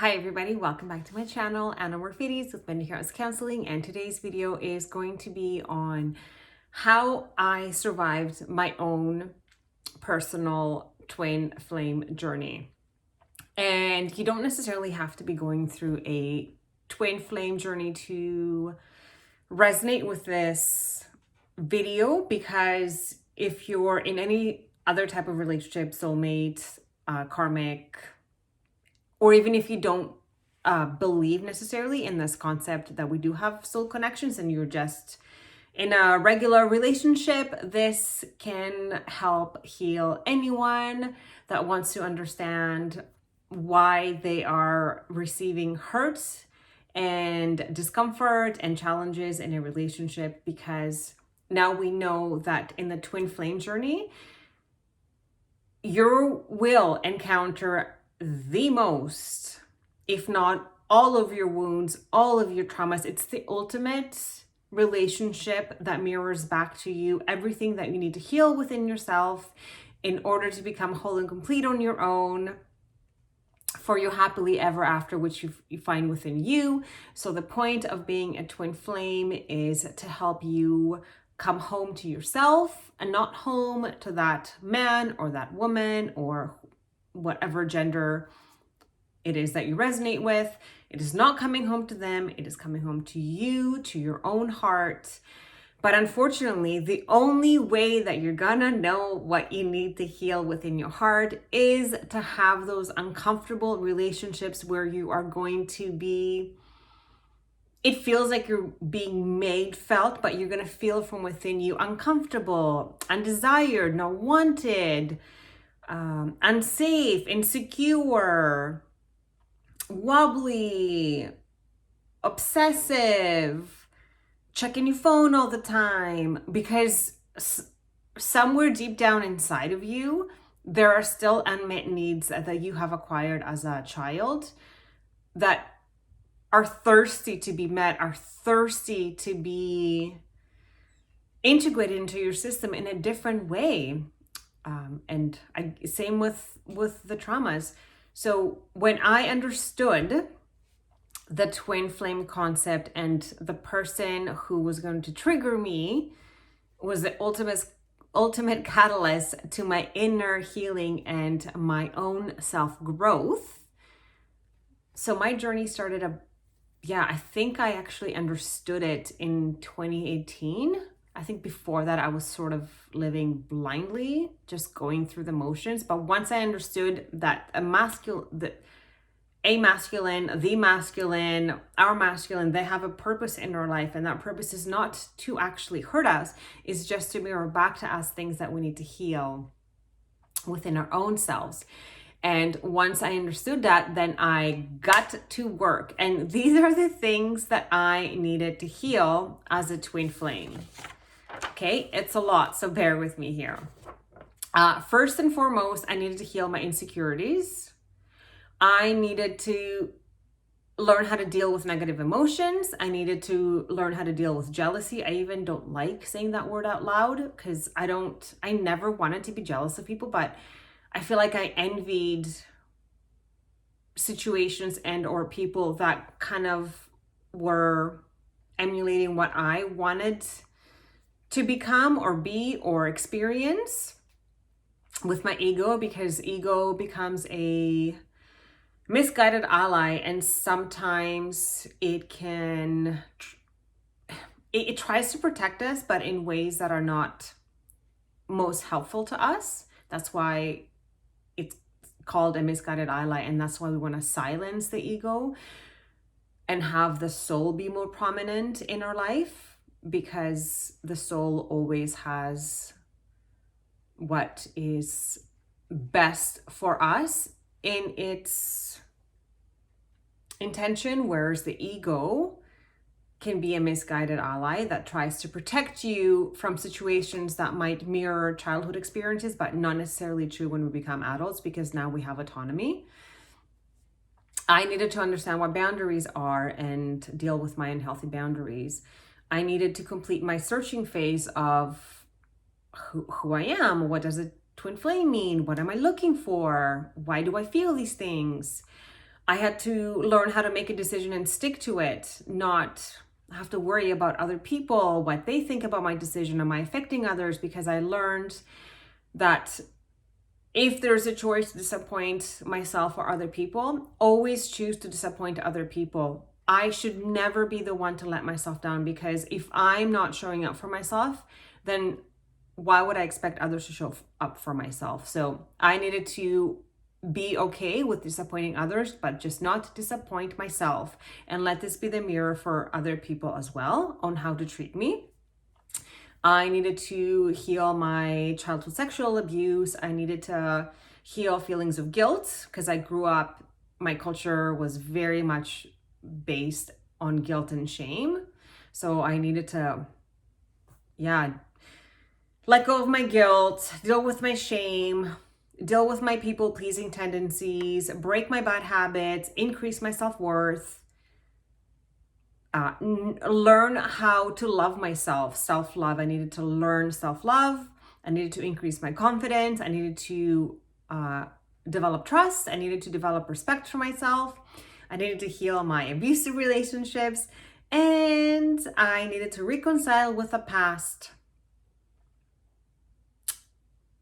Hi everybody, welcome back to my channel, Anna Morphides with Mental Health Counseling, and today's video is going to be on how I survived my own personal twin flame journey. And you don't necessarily have to be going through a twin flame journey to resonate with this video, because if you're in any other type of relationship, soulmate, karmic, or even if you don't believe necessarily in this concept that we do have soul connections and you're just in a regular relationship, this can help heal anyone that wants to understand why they are receiving hurt and discomfort and challenges in a relationship, because now we know that in the twin flame journey, you will encounter the most, if not all of your wounds, all of your traumas. It's the ultimate relationship that mirrors back to you everything that you need to heal within yourself in order to become whole and complete on your own for your happily ever after, which you find within you. So the point of being a twin flame is to help you come home to yourself and not home to that man or that woman or whatever gender it is that you resonate with. It is not coming home to them. It is coming home to you, to your own heart. But unfortunately, the only way that you're gonna know what you need to heal within your heart is to have those uncomfortable relationships where you are going to be, it feels like you're being made felt, but you're gonna feel from within you uncomfortable, undesired, not wanted, unsafe, insecure, wobbly, obsessive, checking your phone all the time, because somewhere deep down inside of you, there are still unmet needs that you have acquired as a child that are thirsty to be met, are thirsty to be integrated into your system in a different way. Same with the traumas. So when I understood the twin flame concept, and the person who was going to trigger me was the ultimate catalyst to my inner healing and my own self-growth. So my journey started I think I actually understood it in 2018. I think before that I was sort of living blindly, just going through the motions. But once I understood that our masculine, they have a purpose in our life, and that purpose is not to actually hurt us, it's just to mirror back to us things that we need to heal within our own selves. And once I understood that, then I got to work. And these are the things that I needed to heal as a twin flame. Okay, it's a lot, so bear with me here. First and foremost, I needed to heal my insecurities. I needed to learn how to deal with negative emotions. I needed to learn how to deal with jealousy. I even don't like saying that word out loud, because I never wanted to be jealous of people, but I feel like I envied situations and or people that kind of were emulating what I wanted to become or be or experience with my ego, because ego becomes a misguided ally, and sometimes it tries to protect us, but in ways that are not most helpful to us. That's why it's called a misguided ally, and that's why we want to silence the ego and have the soul be more prominent in our life, because the soul always has what is best for us in its intention, whereas the ego can be a misguided ally that tries to protect you from situations that might mirror childhood experiences, but not necessarily true when we become adults, because now we have autonomy. I needed to understand what boundaries are and deal with my unhealthy boundaries. I needed to complete my searching phase of who I am. What does a twin flame mean? What am I looking for? Why do I feel these things? I had to learn how to make a decision and stick to it, not have to worry about other people, what they think about my decision. Am I affecting others? Because I learned that if there's a choice to disappoint myself or other people, always choose to disappoint other people. I should never be the one to let myself down, because if I'm not showing up for myself, then why would I expect others to show up for myself? So I needed to be okay with disappointing others, but just not disappoint myself, and let this be the mirror for other people as well on how to treat me. I needed to heal my childhood sexual abuse. I needed to heal feelings of guilt, because I grew up, my culture was very much based on guilt and shame. So I needed to, let go of my guilt, deal with my shame, deal with my people-pleasing tendencies, break my bad habits, increase my self-worth, learn how to love myself, self-love. I needed to learn self-love. I needed to increase my confidence. I needed to develop trust. I needed to develop respect for myself. I needed to heal my abusive relationships. And I needed to reconcile with the past.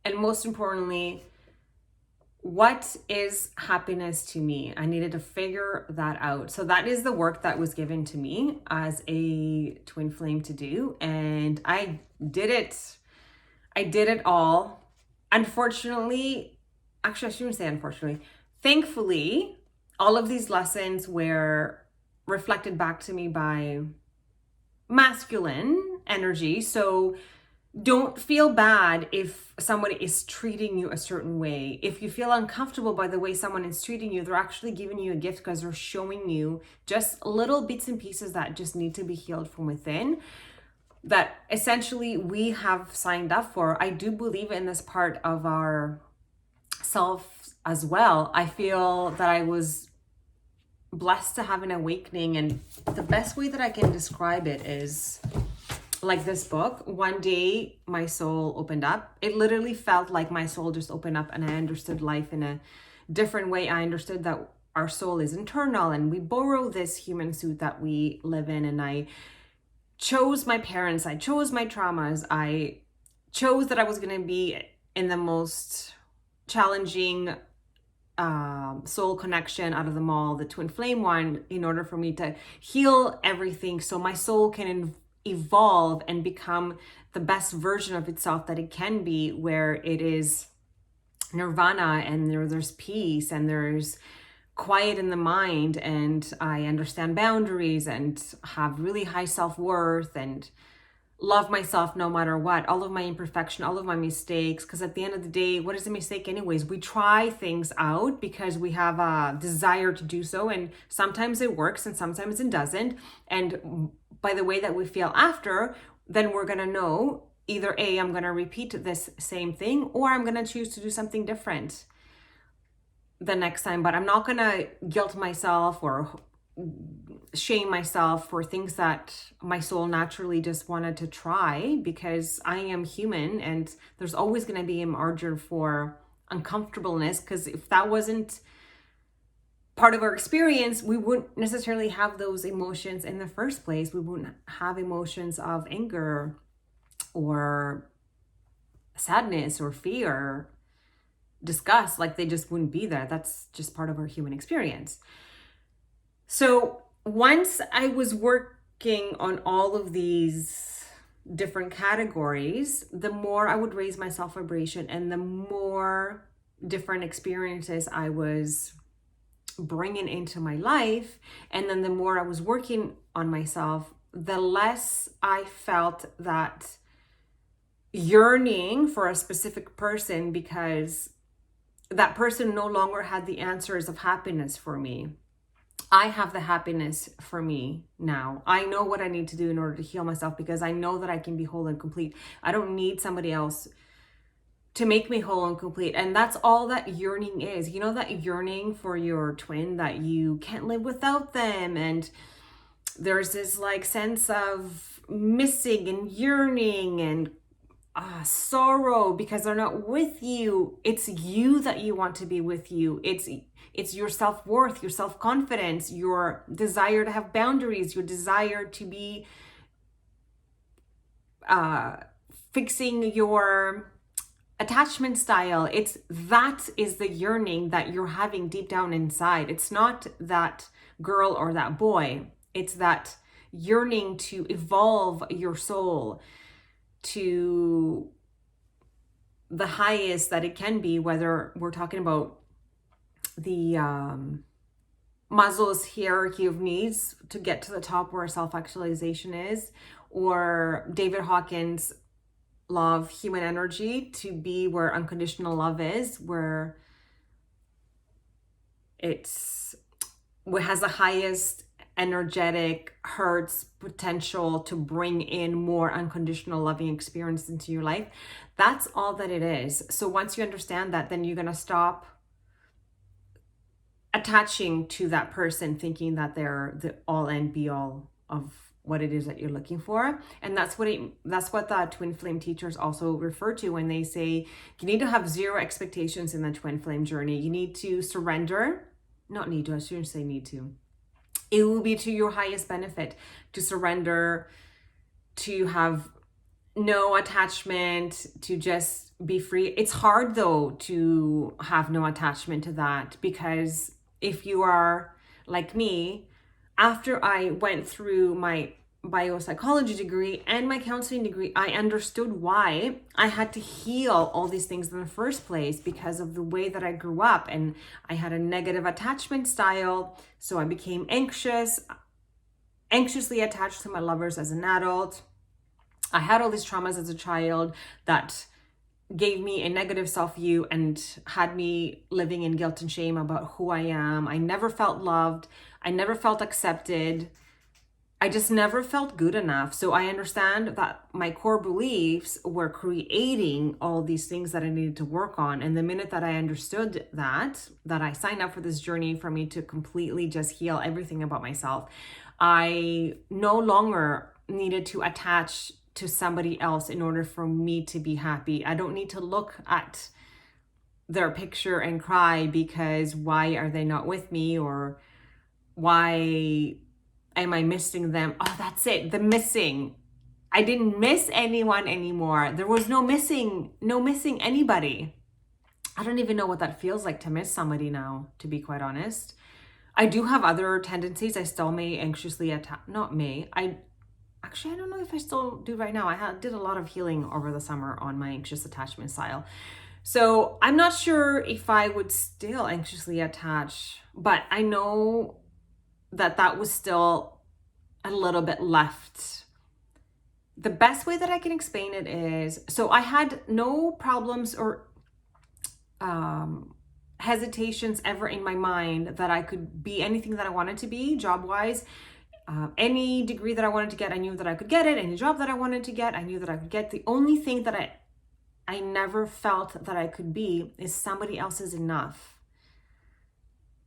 And most importantly, what is happiness to me? I needed to figure that out. So that is the work that was given to me as a twin flame to do. And I did it. I did it all. Unfortunately, actually, I shouldn't say unfortunately. Thankfully, all of these lessons were reflected back to me by masculine energy. So don't feel bad if someone is treating you a certain way. If you feel uncomfortable by the way someone is treating you, they're actually giving you a gift, because they're showing you just little bits and pieces that just need to be healed from within, that essentially we have signed up for. I do believe in this part of our self as well. I feel that I was blessed to have an awakening, and the best way that I can describe it is like this book. One day my soul opened up. It literally felt like my soul just opened up, and I understood life in a different way. I understood that our soul is internal, and we borrow this human suit that we live in. And I chose my parents, I chose my traumas, I chose that I was going to be in the most challenging soul connection out of them all, the twin flame one, in order for me to heal everything so my soul can evolve and become the best version of itself that it can be, where it is nirvana and there's peace and there's quiet in the mind, and I understand boundaries and have really high self-worth and love myself no matter what, all of my imperfection, all of my mistakes. Because at the end of the day, what is a mistake anyways? We try things out because we have a desire to do so, and sometimes it works and sometimes it doesn't. And by the way that we feel after, then we're gonna know either A, I'm gonna repeat this same thing, or I'm gonna choose to do something different the next time. But I'm not gonna guilt myself or shame myself for things that my soul naturally just wanted to try, because I am human and there's always going to be a margin for uncomfortableness, because if that wasn't part of our experience, we wouldn't necessarily have those emotions in the first place. We wouldn't have emotions of anger or sadness or fear, disgust, like they just wouldn't be there. That's just part of our human experience. So once I was working on all of these different categories, the more I would raise my self-vibration and the more different experiences I was bringing into my life, and then the more I was working on myself, the less I felt that yearning for a specific person, because that person no longer had the answers of happiness for me. I have the happiness for me now. I know what I need to do in order to heal myself, because I know that I can be whole and complete. I don't need somebody else to make me whole and complete. And that's all that yearning is. You know, that yearning for your twin, that you can't live without them. And there's this like sense of missing and yearning and sorrow because they're not with you. It's you that you want to be with you. It's your self-worth, your self-confidence, your desire to have boundaries, your desire to be fixing your attachment style. That is the yearning that you're having deep down inside. It's not that girl or that boy. It's that yearning to evolve your soul to the highest that it can be, whether we're talking about the Maslow's hierarchy of needs to get to the top where self-actualization is, or David Hawkins' law of human energy to be where unconditional love is, where what has the highest energetic hertz potential to bring in more unconditional loving experience into your life. That's all that it is. So once you understand that, then you're going to stop attaching to that person thinking that they're the all and be all of what it is that you're looking for. And that's what the twin flame teachers also refer to when they say you need to have zero expectations in the twin flame journey. You need to surrender. Not need to, I shouldn't say need to. It will be to your highest benefit to surrender, to have no attachment, to just be free. It's hard though to have no attachment to that, because if you are like me, after I went through my biopsychology degree and my counseling degree, I understood why I had to heal all these things in the first place, because of the way that I grew up, and I had a negative attachment style. So I became anxiously attached to my lovers as an adult. I had all these traumas as a child that gave me a negative self-view and had me living in guilt and shame about who I am. I never felt loved. I never felt accepted. I just never felt good enough. So I understand that my core beliefs were creating all these things that I needed to work on. And the minute that I understood that I signed up for this journey for me to completely just heal everything about myself, I no longer needed to attach to somebody else in order for me to be happy. I don't need to look at their picture and cry because why are they not with me, or why am I missing them? Oh, that's it. The missing. I didn't miss anyone anymore. There was no missing anybody. I don't even know what that feels like to miss somebody now, to be quite honest. I do have other tendencies. I still may anxiously attach, not may, Actually, I don't know if I still do right now. I did a lot of healing over the summer on my anxious attachment style. So I'm not sure if I would still anxiously attach, but I know that was still a little bit left. The best way that I can explain it is, so I had no problems or hesitations ever in my mind that I could be anything that I wanted to be job-wise. Any degree that I wanted to get, I knew that I could get it. Any job that I wanted to get, I knew that I could get. The only thing that I never felt that I could be is somebody else's enough.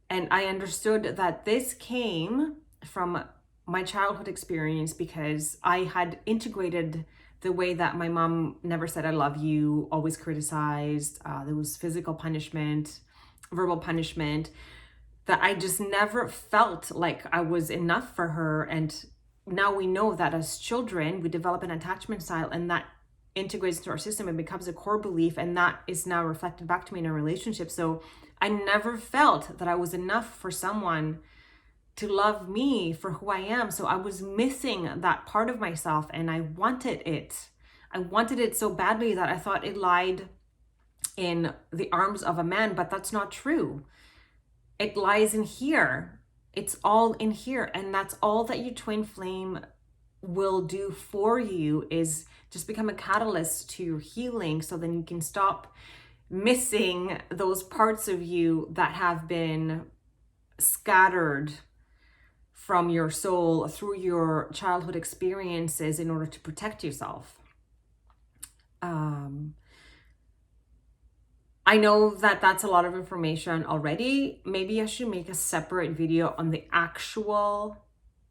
And I understood that this came from my childhood experience, because I had integrated the way that my mom never said I love you, always criticized. There was physical punishment, verbal punishment, that I just never felt like I was enough for her. And now we know that as children, we develop an attachment style, and that integrates into our system and becomes a core belief, and that is now reflected back to me in a relationship. So I never felt that I was enough for someone to love me for who I am. So I was missing that part of myself, and I wanted it. I wanted it so badly that I thought it lied in the arms of a man, but that's not true. It lies in here. It's all in here. And that's all that your twin flame will do for you, is just become a catalyst to your healing, so then you can stop missing those parts of you that have been scattered from your soul through your childhood experiences in order to protect yourself. I know that that's a lot of information already. Maybe I should make a separate video on the actual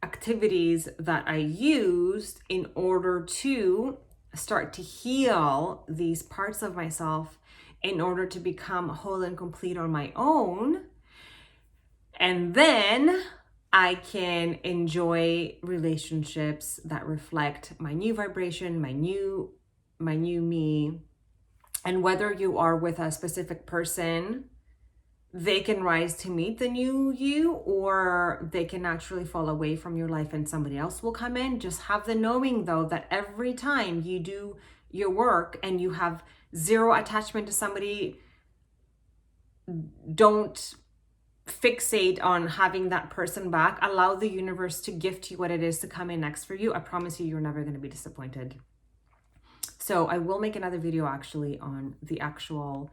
activities that I used in order to start to heal these parts of myself in order to become whole and complete on my own. And then I can enjoy relationships that reflect my new vibration, my new me. And whether you are with a specific person, they can rise to meet the new you, or they can naturally fall away from your life and somebody else will come in. Just have the knowing though that every time you do your work and you have zero attachment to somebody, don't fixate on having that person back. Allow the universe to gift you what it is to come in next for you. I promise you, you're never going to be disappointed. So I will make another video actually on the actual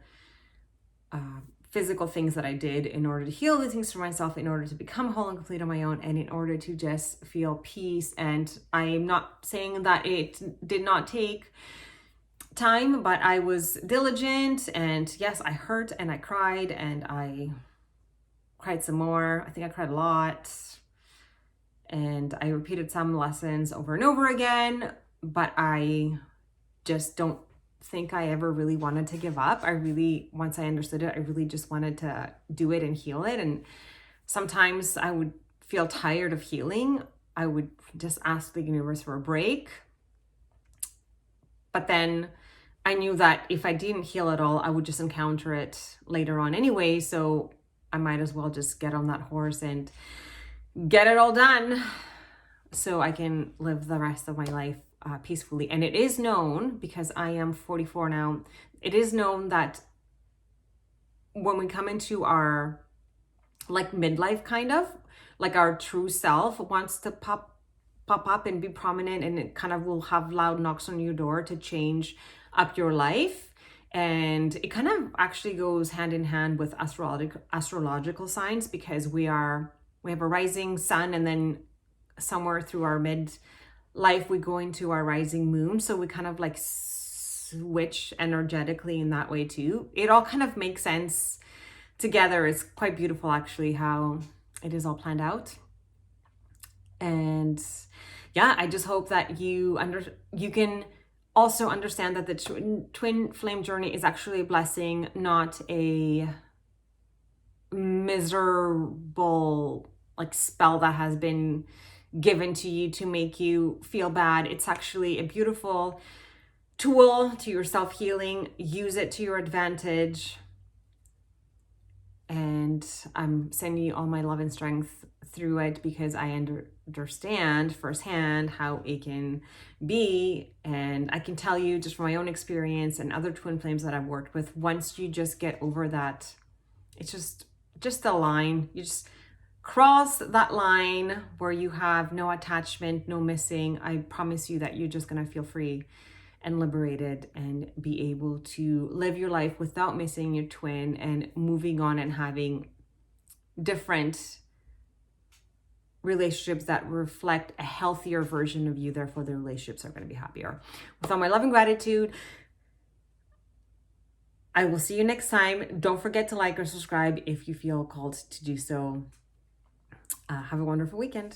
physical things that I did in order to heal the things for myself, in order to become whole and complete on my own, and in order to just feel peace. And I'm not saying that it did not take time, but I was diligent, and yes, I hurt and I cried, and I cried some more. I think I cried a lot, and I repeated some lessons over and over again, but I just don't think I ever really wanted to give up. Once I understood it, I really just wanted to do it and heal it. And sometimes I would feel tired of healing. I would just ask the universe for a break. But then I knew that if I didn't heal at all, I would just encounter it later on anyway. So I might as well just get on that horse and get it all done so I can live the rest of my life peacefully. And it is known, because I am 44 now, it is known that when we come into our like midlife, kind of like our true self wants to pop up and be prominent, and it kind of will have loud knocks on your door to change up your life. And it kind of actually goes hand in hand with astrological signs, because we have a rising sun, and then somewhere through our midlife we go into our rising moon. So we kind of like switch energetically in that way too. It all kind of makes sense together. It's quite beautiful actually how it is all planned out. And yeah, I just hope that you can also understand that the twin flame journey is actually a blessing, not a miserable like spell that has been given to you to make you feel bad. It's actually a beautiful tool to your self-healing. Use it to your advantage. And I'm sending you all my love and strength through it, because I understand firsthand how it can be. And I can tell you just from my own experience and other twin flames that I've worked with, once you just get over that, it's just a line. You just cross that line where you have no attachment, no missing. I promise you that you're just going to feel free and liberated and be able to live your life without missing your twin and moving on and having different relationships that reflect a healthier version of you. Therefore, the relationships are going to be happier. With all my love and gratitude, I will see you next time. Don't forget to like or subscribe if you feel called to do so. Have a wonderful weekend.